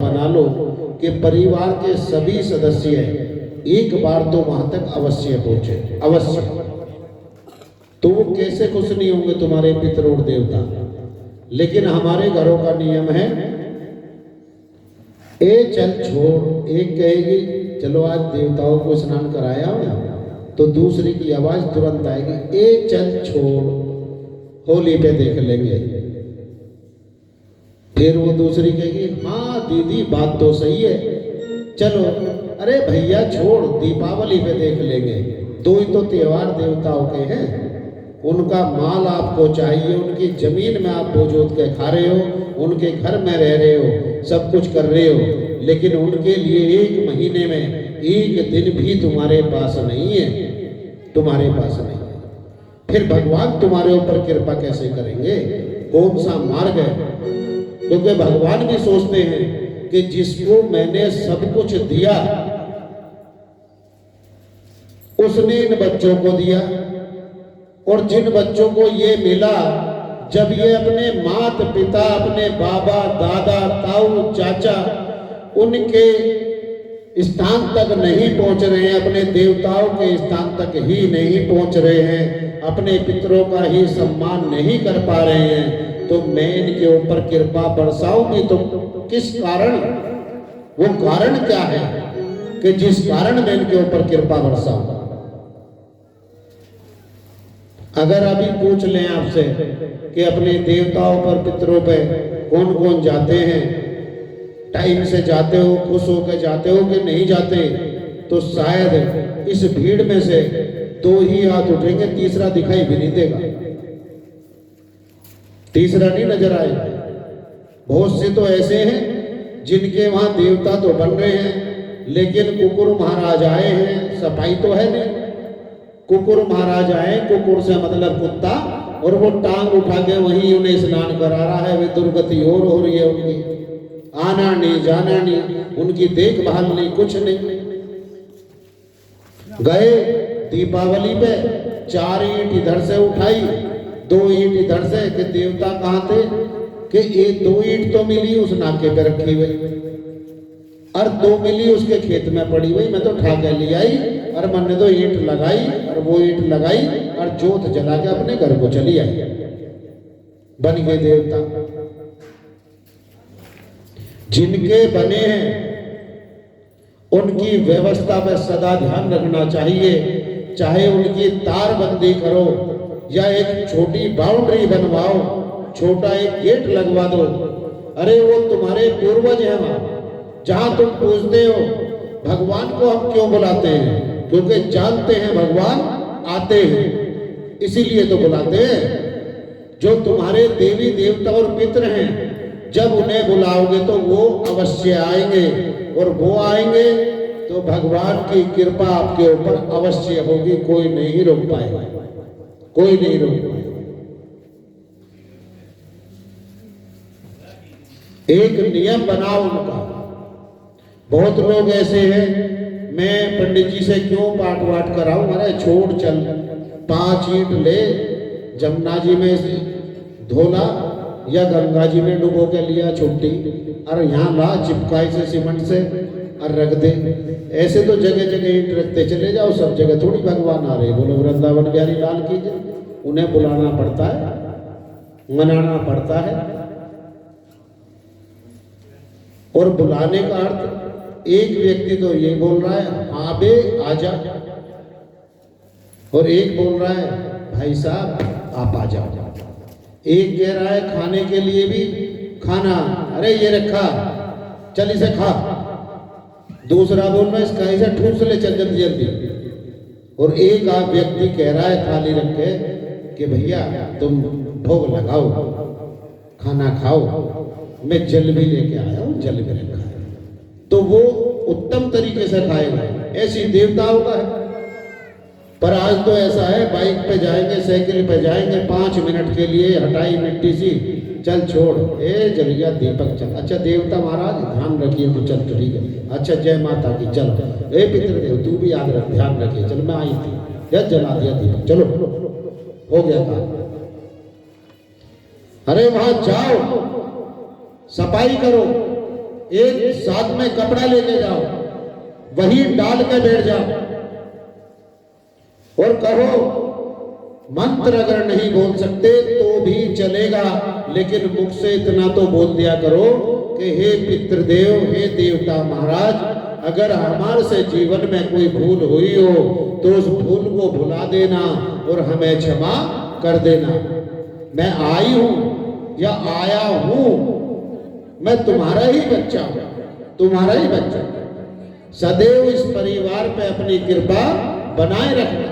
बना लो कि परिवार के सभी सदस्य एक बार तो वहां तक अवश्य पहुंचे, अवश्य। तो वो कैसे खुश नहीं होंगे तुम्हारे पितर और देवता। लेकिन हमारे घरों का नियम है, ए चल छोड़, एक कहेगी चलो आज देवताओं को स्नान कराया हो, तो दूसरी की आवाज तुरंत आएगी, ए चल छोड़, होली पे देख लेंगे। फिर वो दूसरी कहेगी, हाँ दीदी बात तो सही है, चलो, अरे भैया छोड़, दीपावली पे देख लेंगे। दो ही तो त्योहार देवताओं के हैं, उनका माल आपको चाहिए, उनकी जमीन में आप बोझ जोत के खा रहे हो, उनके घर में रह रहे हो, सब कुछ कर रहे हो, लेकिन उनके लिए एक महीने में एक दिन भी तुम्हारे पास नहीं है, तुम्हारे पास नहीं है। फिर भगवान तुम्हारे ऊपर कृपा कैसे करेंगे? कौन सा मार्ग है? क्योंकि भगवान भी सोचते हैं कि जिसको मैंने सब कुछ दिया उसने इन बच्चों को दिया, और जिन बच्चों को ये मिला, जब ये अपने माता पिता, अपने बाबा दादा ताऊ चाचा उनके स्थान तक नहीं पहुंच रहे हैं, अपने देवताओं के स्थान तक ही नहीं पहुंच रहे हैं, अपने पितरों का ही सम्मान नहीं कर पा रहे हैं, तो मैं इनके ऊपर कृपा बरसाऊंगी तो किस कारण? वो कारण क्या है कि जिस कारण मैं इनके ऊपर कृपा बरसाऊं? अगर अभी पूछ लें आपसे कि अपने देवताओं पर पितरों पे कौन कौन जाते हैं, टाइम से जाते हो, खुश होकर जाते हो कि नहीं जाते, तो शायद इस भीड़ में से दो ही हाथ उठेंगे, तीसरा दिखाई भी नहीं देगा, तीसरा नहीं नजर आएगा। बहुत से तो ऐसे हैं जिनके वहां देवता तो बन रहे हैं, लेकिन कुकुर महाराज आए हैं, सफाई तो है नहीं। कुकुर महाराज आए, कुकुर से मतलब कुत्ता, और वो टांग उठा के वहीं उन्हें स्नान करा रहा है, वे दुर्गति और हो रही है उनकी, आना नहीं जाना नहीं, उनकी देखभाल नहीं, कुछ नहीं। गए दीपावली पे, 4 ईंट इधर से उठाई, 2 ईंट इधर से, कि देवता कहाँ थे, कि ये 2 ईंट तो मिली उस नाके पे रखी हुई, और 2 मिली उसके खेत में पड़ी हुई, मैं तो उठा के ले आई, और मैंने तो ईंट लगाई, और वो ईंट लगाई और जोत जला के अपने घर को चली आई, बन गए देवता। जिनके बने हैं उनकी व्यवस्था पर सदा ध्यान रखना चाहिए, चाहे उनकी तारबंदी करो या एक छोटी बाउंड्री बनवाओ, छोटा एक गेट लगवा दो, अरे वो तुम्हारे पूर्वज हैं वहां जहां तुम पूजते हो। भगवान को हम क्यों बुलाते हैं? क्योंकि जानते हैं भगवान आते हैं, इसीलिए तो बुलाते हैं। जो तुम्हारे देवी देवता और पितर हैं, जब उन्हें बुलाओगे तो वो अवश्य आएंगे, और वो आएंगे तो भगवान की कृपा आपके ऊपर अवश्य होगी, कोई नहीं रोक पाएगा, कोई नहीं रोक पाएगा। एक नियम बनाओ उनका। बहुत लोग ऐसे हैं, मैं पंडित जी से क्यों पाठ वाट कराऊं, अरे छोड़ चल, 5 ईंट ले, जमुना जी में धोला या गंगा जी में डुबो के लिया छुट्टी, और यहाँ ला चिपकाई से सीमेंट से और रख दे। ऐसे तो जगह जगह ईंट रखते चले जाओ, सब जगह थोड़ी भगवान आ रहे। बोलो वृंदावन बिहारी लाल की जय। उन्हें बुलाना पड़ता है, मनाना पड़ता है, और बुलाने का अर्थ एक व्यक्ति तो ये बोल रहा है हाँ बे आजा, और एक बोल रहा है भाई साहब आप आ जाओ। एक कह रहा है खाने के लिए भी खाना, अरे ये रखा चल इसे खा। दूसरा बोल रहा है इसका इसे ठूस ले चल जल्दी जल्दी। और एक आप व्यक्ति कह रहा है थाली रख के कि भैया तुम भोग लगाओ, खाना खाओ, मैं जल भी लेके आया हूं, जल भी रखा है। तो वो उत्तम तरीके से खाएगा, ऐसी देवताओं का है। पर आज तो ऐसा है, बाइक पे जाएंगे, साइकिल पे जाएंगे, 5 मिनट के लिए हटाई मिट्टी सी, चल छोड़, ए जलिया दीपक चल। अच्छा देवता महाराज ध्यान रखिए, तो चल ठीक है। अच्छा जय माता की, चल ए पितृदेव तू भी याद रख, ध्यान रखिए, चल मैं आई थी, जब जला दिया दीपक, चलो हो गया काम। अरे वहां जाओ, सफाई करो, एक साथ में कपड़ा लेके जाओ, वही डाल के बैठ जाओ और कहो मंत्र अगर नहीं बोल सकते तो भी चलेगा, लेकिन मुख से इतना तो बोल दिया करो कि हे पितृदेव, हे देवता महाराज, अगर हमारे से जीवन में कोई भूल हुई हो तो उस भूल को भुला देना और हमें क्षमा कर देना। मैं आई हूं या आया हूं, मैं तुम्हारा ही बच्चा हूं, तुम्हारा ही बच्चा। सदैव इस परिवार पे अपनी कृपा बनाए रखना,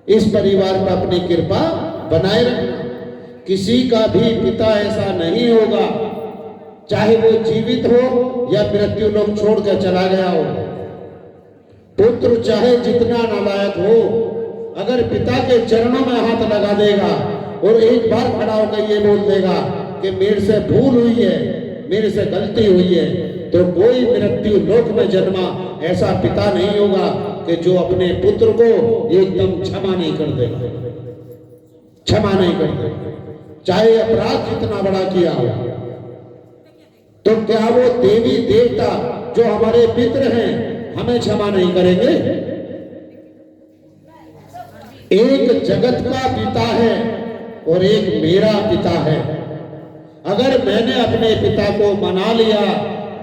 इस परिवार पर अपनी कृपा बनाए रखना। किसी का भी पिता ऐसा नहीं होगा, चाहे वो जीवित हो या मृत्यु लोक छोड़कर चला गया हो। पुत्र चाहे जितना नालायक हो, अगर पिता के चरणों में हाथ लगा देगा और एक बार खड़ा होकर ये बोल देगा कि मेरे से भूल हुई है, मेरे से गलती हुई है, तो कोई मृत्यु लोक में जन्मा ऐसा पिता नहीं होगा कि जो अपने पुत्र को एकदम क्षमा नहीं कर देगा, क्षमा नहीं कर देगा, चाहे अपराध जितना बड़ा किया हो। तो क्या वो देवी देवता जो हमारे पितृ हैं हमें क्षमा नहीं करेंगे? एक जगत का पिता है और एक मेरा पिता है। अगर मैंने अपने पिता को मना लिया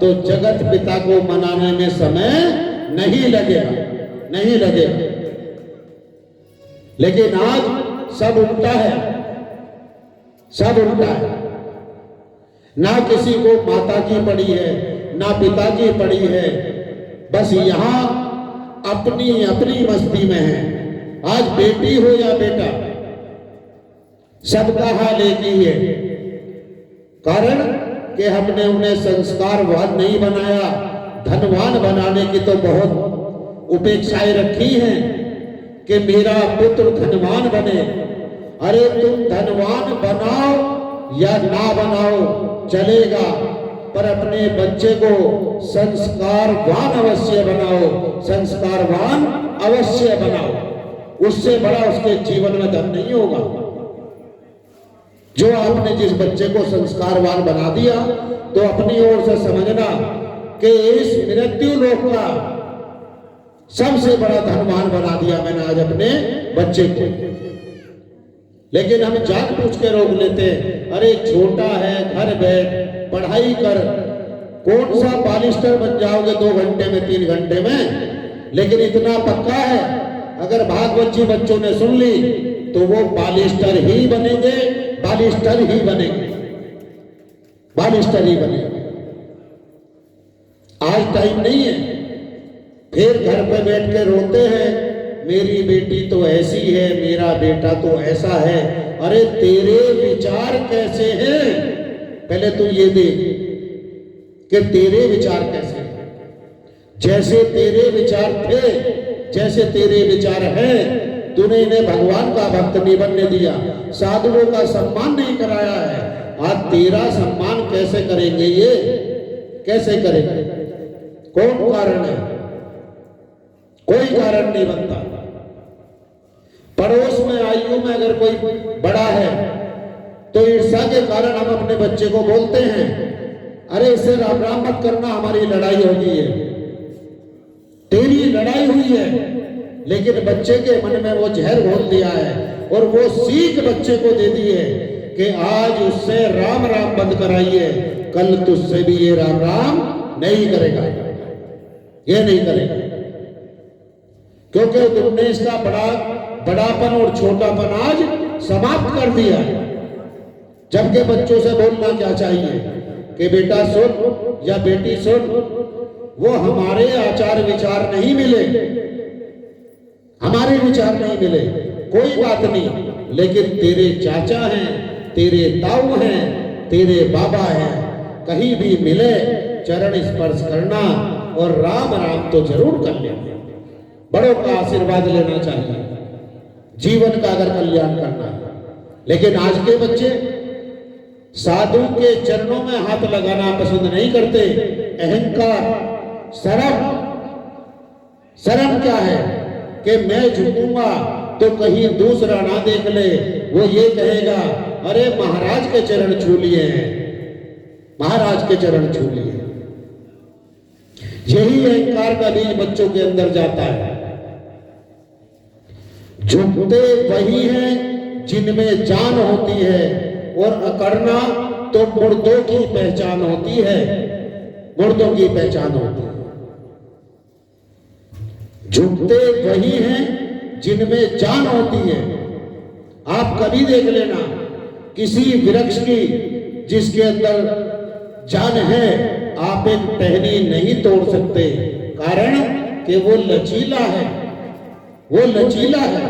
तो जगत पिता को मनाने में समय नहीं लगेगा, नहीं लगेगा। लेकिन आज सब उल्टा है, सब उल्टा है। ना किसी को माता की पड़ी है, ना पिता की पड़ी है, बस यहां अपनी अपनी मस्ती में है। आज बेटी हो या बेटा, सबका हाल एक ही है। कारण कि हमने उन्हें संस्कारवान नहीं बनाया, धनवान बनाने की तो बहुत उपेक्षाएं रखी हैं कि मेरा पुत्र धनवान बने। अरे तुम धनवान बनाओ या ना बनाओ चलेगा, पर अपने बच्चे को संस्कारवान अवश्य बनाओ, संस्कारवान अवश्य बनाओ। उससे बड़ा उसके जीवन में धन नहीं होगा। जो आपने जिस बच्चे को संस्कारवान बना दिया, तो अपनी ओर से समझना कि इस मृत्यु लोक का सबसे बड़ा धनवान बना दिया मैंने आज अपने बच्चे को। लेकिन हम जान पूछ के रोक लेते, अरे छोटा है, घर बैठ पढ़ाई कर, कौन सा बालिस्टर बन जाओगे 2 घंटे में, 3 घंटे में। लेकिन इतना पक्का है, अगर भागवत जी बच्चों ने सुन ली तो वो बालिस्टर ही बनेंगे, बालिस्टर ही बनेंगे, बालिस्टर ही बनेंगे। आज टाइम नहीं है, फिर घर पे बैठ के रोते हैं, मेरी बेटी तो ऐसी है, मेरा बेटा तो ऐसा है। अरे तेरे विचार कैसे हैं, पहले तू ये देख कि तेरे विचार कैसे हैं। जैसे तेरे विचार थे, जैसे तेरे विचार हैं, तूने इन्हें भगवान का भक्त नहीं बनने दिया, साधुओं का सम्मान नहीं कराया है। आज तेरा सम्मान कैसे करेंगे, ये कैसे करेंगे? कौन कारण है? कोई कारण नहीं बनता। पड़ोस में आयु में अगर कोई बड़ा है तो ईर्ष्या के कारण हम अपने बच्चे को बोलते हैं, अरे इससे राम राम मत करना, हमारी लड़ाई हो गई है। तेरी लड़ाई हुई है, लेकिन बच्चे के मन में वो जहर घोल दिया है और वो सीख बच्चे को दे दी है कि आज उससे राम राम बंद कराइए, कल तुझसे भी ये राम राम नहीं करेगा, ये नहीं करेगा। क्योंकि तुमने इसका बड़ापन और छोटापन आज समाप्त कर दिया है। जबकि बच्चों से बोलना क्या चाहिए कि बेटा सुन या बेटी सुन, वो हमारे आचार विचार नहीं मिले, हमारे विचार नहीं मिले, कोई बात नहीं, लेकिन तेरे चाचा हैं, तेरे ताऊ हैं, तेरे बाबा हैं, कहीं भी मिले चरण स्पर्श करना और राम राम तो जरूर कर लेना। बड़ों का आशीर्वाद लेना चाहिए जीवन का अगर कल्याण करना है। लेकिन आज के बच्चे साधु के चरणों में हाथ लगाना पसंद नहीं करते। अहंकार, शर्म क्या है कि मैं झुकूंगा तो कहीं दूसरा ना देख ले, वो ये कहेगा अरे महाराज के चरण छू लिए हैं, महाराज के चरण छू लिए। यही अहंकार का बीज बच्चों के अंदर जाता है। झुकते वही हैं जिनमें जान होती है, और अकड़ना तो मुर्दों की पहचान होती है, मुर्दों की पहचान होती है। झुकते वही हैं जिनमें जान होती है। आप कभी देख लेना किसी वृक्ष की जिसके अंदर जान है, आप एक टहनी नहीं तोड़ सकते, कारण कि वो लचीला है, वो लचीला है।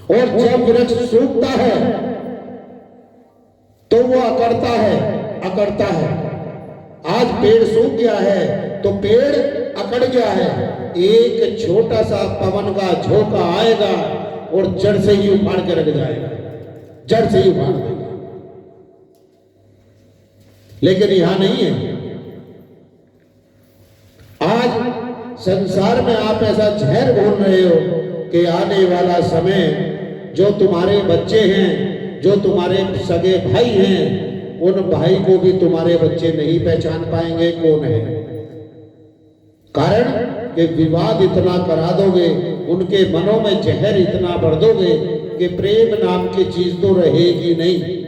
और जब वृक्ष सूखता है तो वो अकड़ता है, अकड़ता है। आज पेड़ सूख गया है तो पेड़ अकड़ गया है। एक छोटा सा पवन का झोंका आएगा और जड़ से ही उखाड़ के रख जाएगा, जड़ से ही उखाड़ देगा। लेकिन यहां नहीं है। आज संसार में आप ऐसा जहर घोल रहे हो कि आने वाला समय जो तुम्हारे बच्चे हैं, जो तुम्हारे सगे भाई हैं, उन भाई को भी तुम्हारे बच्चे नहीं पहचान पाएंगे कौन है। कारण कि विवाद इतना करा दोगे, उनके मनों में जहर इतना भर दोगे कि प्रेम नाम की चीज तो रहेगी नहीं।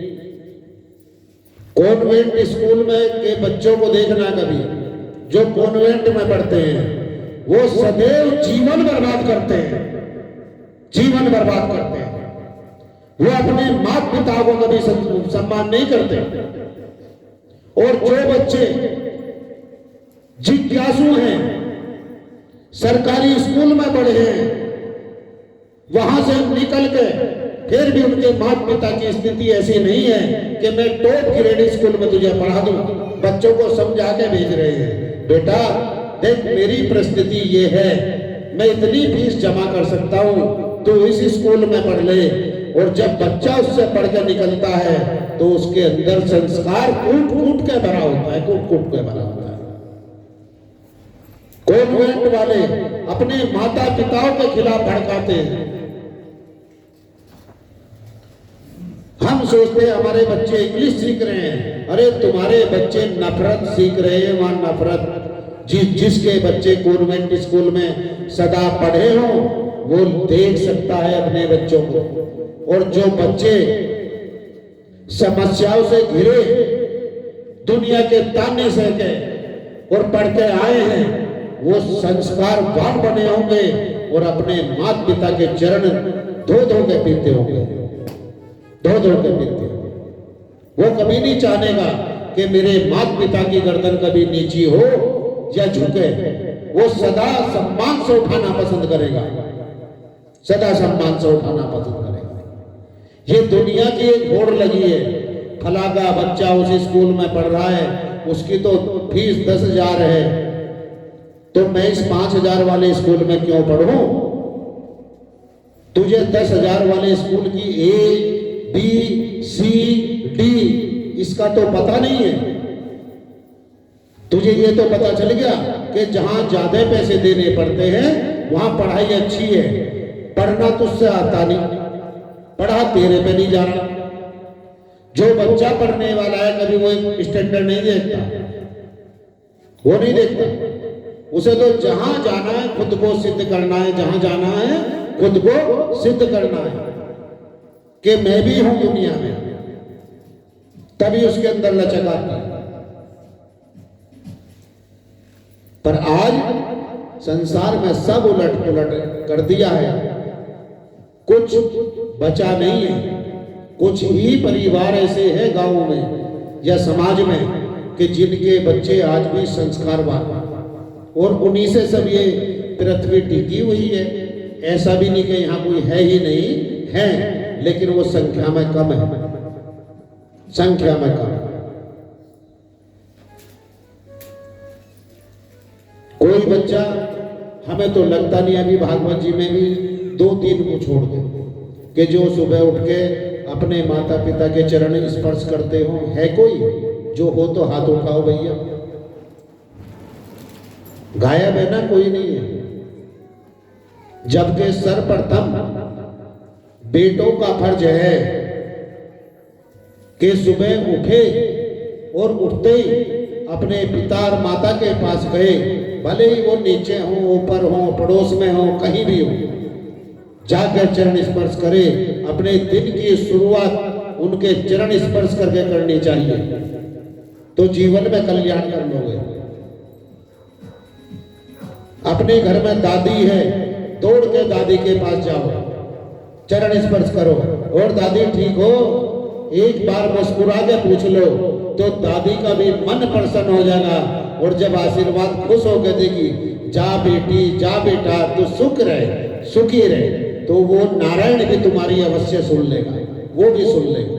कॉन्वेंट स्कूल में के बच्चों को देखना कभी, जो कॉन्वेंट में पढ़ते हैं, वो सदैव जीवन बर्बाद करते हैं, जीवन बर्बाद करते हैं। वो अपने माता पिता को कभी सम्मान नहीं करते। और जो बच्चे जिज्ञासु हैं, सरकारी स्कूल में पढ़े हैं, वहां से निकल के फिर भी उनके माता पिता की स्थिति ऐसी नहीं है कि मैं टॉप ग्रेड स्कूल में तुझे पढ़ा दूं, बच्चों को समझा के भेज रहे हैं, बेटा देख मेरी परिस्थिति ये है, मैं इतनी फीस जमा कर सकता हूं, तो इस स्कूल में पढ़ ले। और जब बच्चा उससे पढ़ के निकलता है तो उसके अंदर संस्कार कूट कूट के भरा होता है, कूट कूट के भरा होता है। कॉन्वेंट वाले अपने माता पिताओं के खिलाफ भड़काते हैं। हम सोचते हैं हमारे बच्चे इंग्लिश सीख रहे हैं, अरे तुम्हारे बच्चे नफरत सीख रहे हैं। वहां नफरत जिसके बच्चे कॉन्वेंट स्कूल में सदा पढ़े हो वो देख सकता है अपने बच्चों को। और जो बच्चे समस्याओं से घिरे, दुनिया के ताने सहके और पढ़ के आए हैं, वो संस्कारवान बने होंगे और अपने माता पिता के चरण धो धो के पीते होंगे, धो धो के पीते होंगे। वो कभी नहीं चाहेगा कि मेरे माता पिता की गर्दन कभी नीची हो या झुके। वो सदा सम्मान से उठाना पसंद करेगा, सदा सम्मान से उठाना पसंद करेगा। ये दुनिया की एक होड़ लगी है, फला का बच्चा उस स्कूल में पढ़ रहा है, उसकी तो फीस 10,000 है, तो मैं इस 5,000 वाले स्कूल में क्यों पढ़ूं? तुझे 10,000 वाले स्कूल की A, B, C, D इसका तो पता नहीं है। तुझे ये तो पता चल गया कि जहां ज्यादा पैसे देने पड़ते हैं वहां पढ़ाई अच्छी है। पढ़ना तुझसे आता नहीं, पढ़ा तेरे पे नहीं जा रहा। जो बच्चा पढ़ने वाला है कभी वो एक स्टैंडर्ड नहीं देखता, वो नहीं देखता। उसे तो जहां जाना है खुद को सिद्ध करना है, जहां जाना है खुद को सिद्ध करना है कि मैं भी हूं दुनिया में, तभी उसके अंदर लचक आती है। पर आज संसार में सब उलट पुलट कर दिया है, कुछ बचा नहीं है। कुछ ही परिवार ऐसे हैं गांव में या समाज में कि जिनके बच्चे आज भी संस्कारवान, और उन्हीं से सब ये पृथ्वी टिकी हुई है। ऐसा भी नहीं कि यहाँ कोई है ही नहीं, है, लेकिन वो संख्या में कम है, संख्या में कम है। कोई बच्चा, हमें तो लगता नहीं, अभी भागवत जी में भी 2-3 को छोड़ दे कि जो सुबह उठ के अपने माता पिता के चरण स्पर्श करते हो, है कोई? जो हो तो हाथ उठाओ भैया। गायब है ना, कोई नहीं है। जबकि सर्वप्रथम बेटों का फर्ज है कि सुबह उठे और उठते ही अपने पिता और माता के पास गए, भले ही वो नीचे हो, ऊपर हो, पड़ोस में हो, कहीं भी हो, जाकर चरण स्पर्श करे। अपने दिन की शुरुआत उनके चरण स्पर्श करके करनी चाहिए, तो जीवन में कल्याण कर लोगे। अपने घर में दादी है, दौड़ के दादी के पास जाओ, चरण स्पर्श करो, और दादी ठीक हो, एक बार मुस्कुरा के पूछ लो, तो दादी का भी मन प्रसन्न हो जाएगा। और जब आशीर्वाद खुश होकर देगी, जा बेटी जा बेटा, तो सुख रहे, सुखी रहे, तो वो नारायण भी तुम्हारी अवश्य सुन लेगा, वो भी सुन लेगा।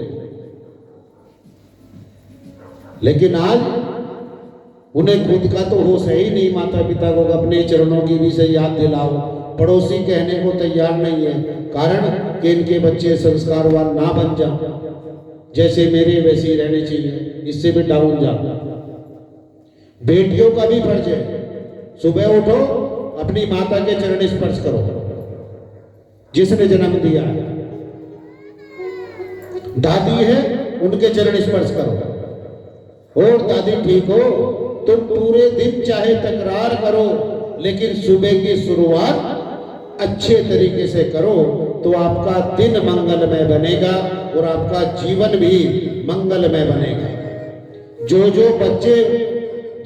लेकिन आज उन्हें खुद का तो होश है ही नहीं, माता पिता को अपने चरणों की भी से याद दिलाओ, पड़ोसी कहने को तैयार नहीं है। कारण कि इनके बच्चे संस्कारवान ना बन जाए, जैसे मेरे वैसे ही रहने चाहिए, इससे भी डाउन जा। बेटियों का भी फर्ज है, सुबह उठो, अपनी माता के चरण स्पर्श करो, जिसने जन्म दिया है। दादी है, उनके चरण स्पर्श करो। और दादी ठीक हो, तुम पूरे दिन चाहे तकरार करो, लेकिन सुबह की शुरुआत अच्छे तरीके से करो, तो आपका दिन मंगलमय बनेगा और आपका जीवन भी मंगलमय बनेगा। जो बच्चे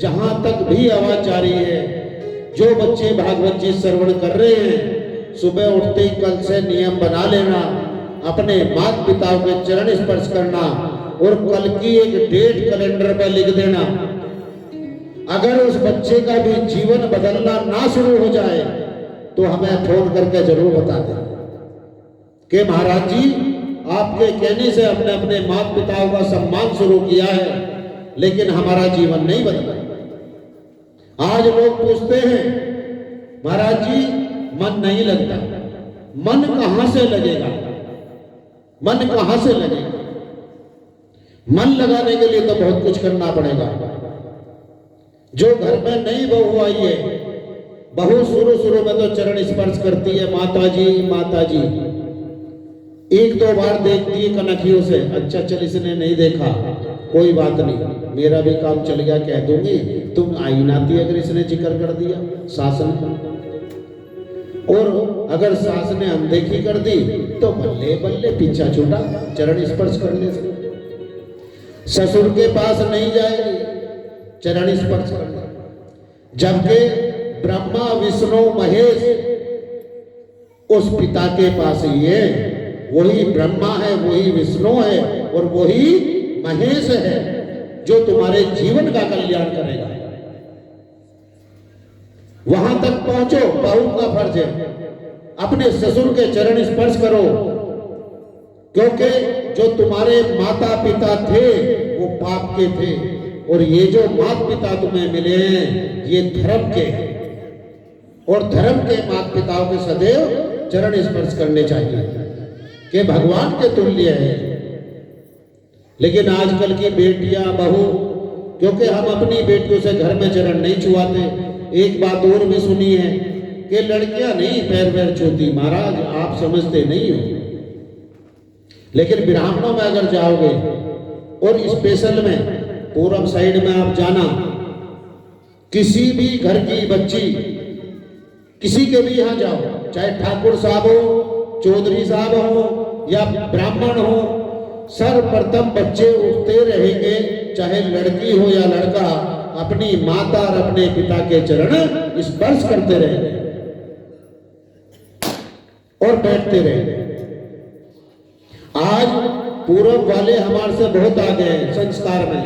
जहां तक भी आवाज जा रही है, जो बच्चे भागवत जी श्रवण कर रहे हैं, सुबह उठते ही कल से नियम बना लेना, अपने माता पिताओं के चरण स्पर्श करना, और कल की एक डेट कैलेंडर पर लिख देना। अगर उस बच्चे का भी जीवन बदलना ना शुरू हो जाए, तो हमें फोन करके जरूर बता दें कि महाराज जी, आपके कहने से अपने अपने माता पिताओं का सम्मान शुरू किया है, लेकिन हमारा जीवन नहीं बदला। आज लोग पूछते हैं, महाराज जी मन नहीं लगता। मन कहां से लगेगा? मन कहां से लगेगा? मन लगाने के लिए तो बहुत कुछ करना पड़ेगा। जो घर में नई बहू आई है, बहू शुरू में तो चरण स्पर्श करती है, माता जी माता जी, एक दो बार देखती है कनखियों से, अच्छा चल इसने नहीं देखा, कोई बात नहीं, मेरा भी काम चल गया, कह दूंगी, तुम आई नाती अगर इसने जिक्र कर दिया सास ने। और अगर सास ने अनदेखी कर दी, तो बल्ले बल्ले पीछा छूटा, चरण स्पर्श करने से। ससुर के पास नहीं जाएगी, चरण स्पर्श करने। जबकि ब्रह्मा विष्णु महेश उस पिता के पास ही है, वही ब्रह्मा है, वही विष्णु है, और वही महेश है, जो तुम्हारे जीवन का कल्याण करेगा। वहां तक पहुंचो, बहू का फर्ज है, अपने ससुर के चरण स्पर्श करो, क्योंकि जो तुम्हारे माता पिता थे वो पाप के थे, और ये जो माता पिता तुम्हें मिले हैं ये धर्म के हैं, और धर्म के माता पिताओं के सदैव चरण स्पर्श करने चाहिए कि भगवान के तुल्य है। लेकिन आजकल की बेटियां बहू, क्योंकि हम अपनी बेटियों से घर में चरण नहीं छुआते। एक बात और भी सुनी है कि लड़कियां नहीं पैर पैर छूती। महाराज आप समझते नहीं हो, लेकिन ब्राह्मणों में अगर जाओगे, और स्पेशल में पूरब साइड में आप जाना, किसी भी घर की बच्ची, किसी के भी यहाँ जाओ, चाहे ठाकुर साहब हो, चौधरी साहब हो या ब्राह्मण हो, सर्वप्रथम बच्चे उठते रहेंगे, चाहे लड़की हो या लड़का, अपनी माता और अपने पिता के चरण स्पर्श करते रहेंगे और बैठते रहेंगे। आज पूरब वाले हमारे से बहुत आगे हैं संस्कार में,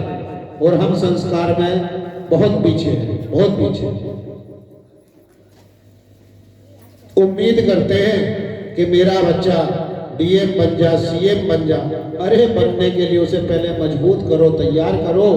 और हम संस्कार में बहुत पीछे हैं, बहुत पीछे। उम्मीद करते हैं कि मेरा बच्चा डीएम बन जा, सीएम बन जा। अरे बनने के लिए उसे पहले मजबूत करो, तैयार करो,